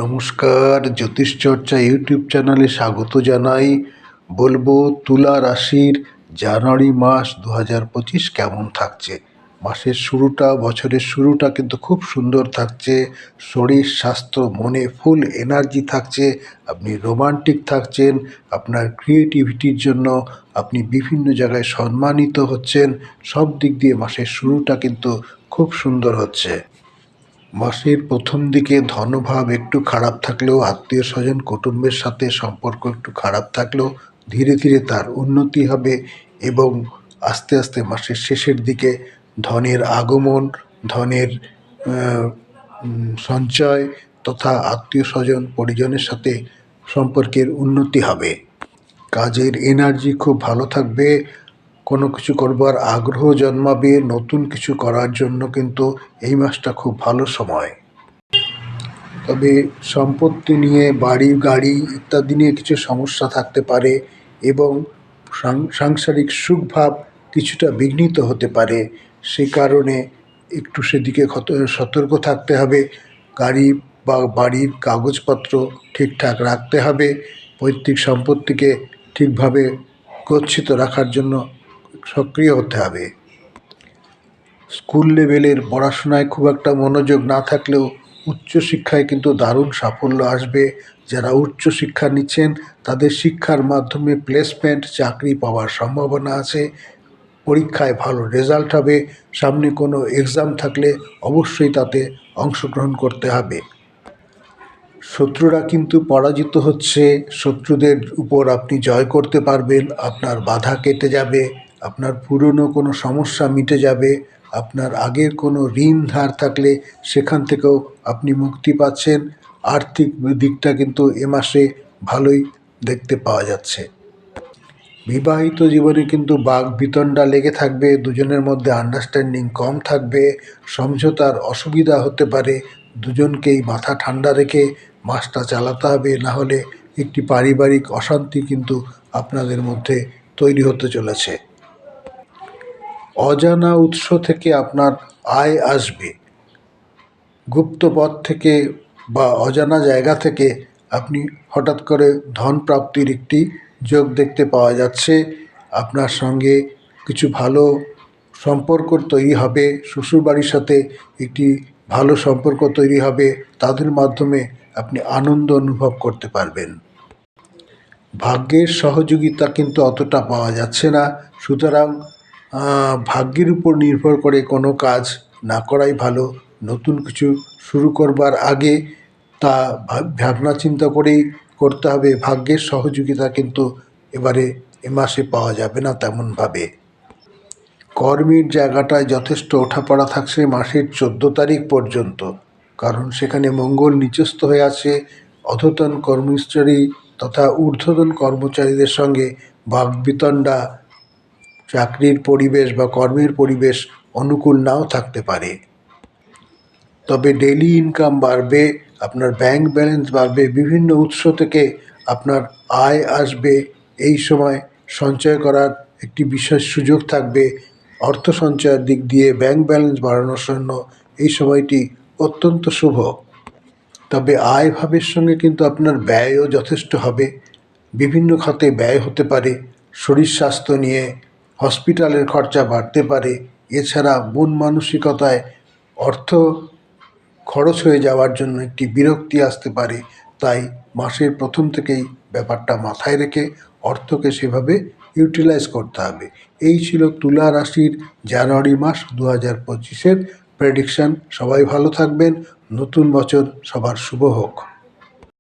নমস্কার, জ্যোতিষচর্চা ইউটিউব চ্যানেলে স্বাগত জানাই। বলবো তুলা রাশির জানুয়ারি মাস 2025 কেমন থাকছে। মাসের শুরুটা, বছরের শুরুটা কিন্তু খুব সুন্দর থাকছে। শরীর, স্বাস্থ্য, মনে ফুল এনার্জি থাকছে। আপনি রোমান্টিক থাকছেন। আপনার ক্রিয়েটিভিটির জন্য আপনি বিভিন্ন জায়গায় সম্মানিত হচ্ছেন। সব দিক দিয়ে মাসের শুরুটা কিন্তু খুব সুন্দর হচ্ছে। মাসের প্রথম দিকে ধনভাব একটু খারাপ থাকলেও, আত্মীয় স্বজন কুটুম্বের সাথে সম্পর্ক একটু খারাপ থাকলেও ধীরে ধীরে তার উন্নতি হবে এবং আস্তে আস্তে মাসের শেষের দিকে ধনের আগমন, ধনের সঞ্চয় তথা আত্মীয় স্বজন পরিজনের সাথে সম্পর্কের উন্নতি হবে। কাজের এনার্জি খুব ভালো থাকবে। কোনো কিছু করবার আগ্রহ জন্মাবে। নতুন কিছু করার জন্য কিন্তু এই মাসটা খুব ভালো সময়। তবে সম্পত্তি নিয়ে, বাড়ি গাড়ি ইত্যাদি নিয়ে কিছু সমস্যা থাকতে পারে এবং সাংসারিক সুখভাব কিছুটা বিঘ্নিত হতে পারে। সে কারণে একটু সেদিকে সতর্ক থাকতে হবে। গাড়ি বা বাড়ির কাগজপত্র ঠিকঠাক রাখতে হবে। পৈতৃক সম্পত্তিকে ঠিকভাবে গচ্ছিত রাখার জন্য সক্রিয় হতে হবে। স্কুল লেভেলের পড়াশোনায় খুব একটা মনোযোগ না থাকলেও উচ্চশিক্ষায় কিন্তু দারুণ সাফল্য আসবে। যারা উচ্চশিক্ষা নিচ্ছেন তাদের শিক্ষার মাধ্যমে প্লেসমেন্ট, চাকরি পাওয়ার সম্ভাবনা আছে। পরীক্ষায় ভালো রেজাল্ট হবে। সামনে কোনো এক্সাম থাকলে অবশ্যই তাতে অংশগ্রহণ করতে হবে। শত্রুরা কিন্তু পরাজিত হচ্ছে। শত্রুদের উপর আপনি জয় করতে পারবেন। আপনার বাধা কেটে যাবে। আপনার পুরনো কোনো সমস্যা মিটে যাবে। আপনার আগের কোনো ঋণ ধার থাকলে সেখান থেকেও আপনি মুক্তি পাচ্ছেন। আর্থিক দিকটা কিন্তু এ মাসে ভালোই দেখতে পাওয়া যাচ্ছে। বিবাহিত জীবনে কিন্তু বাকবিতণ্ডা লেগে থাকবে। দুজনের মধ্যে আন্ডারস্ট্যান্ডিং কম থাকবে। সমঝোতার অসুবিধা হতে পারে। দুজনকেই মাথা ঠান্ডা রেখে মাসটা চালাতে হবে, না হলে একটি পারিবারিক অশান্তি কিন্তু আপনাদের মধ্যে তৈরি হতে চলেছে। অজানা উৎস থেকে আপনার আয় আসবে। গুপ্ত পথ থেকে বা অজানা জায়গা থেকে আপনি হঠাৎ করে ধন প্রাপ্তির একটি যোগ দেখতে পাওয়া যাচ্ছে। আপনার সঙ্গে কিছু ভালো সম্পর্ক তৈরি হবে। শ্বশুরবাড়ির সাথে একটি ভালো সম্পর্ক তৈরি হবে। তাদের মাধ্যমে আপনি আনন্দ অনুভব করতে পারবেন। ভাগ্যের সহযোগিতা কিন্তু অতটা পাওয়া যাচ্ছে না। সুতরাং ভাগ্যের উপর নির্ভর করে কোনো কাজ না করাই ভালো। নতুন কিছু শুরু করবার আগে তা ভাবনা চিন্তা করেই করতে হবে। ভাগ্যের সহযোগিতা কিন্তু এবারে এ মাসে পাওয়া যাবে না তেমনভাবে। কর্মের জায়গাটায় যথেষ্ট ওঠাপড়া থাকছে মাসের 14 তারিখ পর্যন্ত, কারণ সেখানে মঙ্গল নিচস্থ হয়ে আছে। অধতন কর্মচারী তথা ঊর্ধ্বতন কর্মচারীদের সঙ্গে বাকবিতণ্ডা, চাকরির পরিবেশ বা কর্মের পরিবেশ অনুকূল নাও থাকতে পারে। তবে ডেইলি ইনকাম বাড়বে, আপনার ব্যাংক ব্যালেন্স বাড়বে, বিভিন্ন উৎস থেকে আপনার আয় আসবে। এই সময় সঞ্চয় করার একটি বিশেষ সুযোগ থাকবে। অর্থ সঞ্চয়ের দিক দিয়ে ব্যাংক ব্যালেন্স বাড়ানোর জন্য এই সময়টি অত্যন্ত শুভ। তবে আয় ভাবের সঙ্গে কিন্তু আপনার ব্যয়ও যথেষ্ট হবে। বিভিন্ন খাতে ব্যয় হতে পারে। শরীর স্বাস্থ্য নিয়ে হসপিটালের খরচা বাড়তে পারে। এছাড়া মন মানসিকতায় অর্থ খরচ হয়ে যাওয়ার জন্য একটি বিরক্তি আসতে পারে। তাই মাসের প্রথম থেকেই ব্যাপারটা মাথায় রেখে অর্থকে সেভাবে ইউটিলাইজ করতে হবে। এই ছিল তুলা রাশির জানুয়ারি মাস 2025-এর প্রেডিকশান। সবাই ভালো থাকবেন। নতুন বছর সবার শুভ হোক।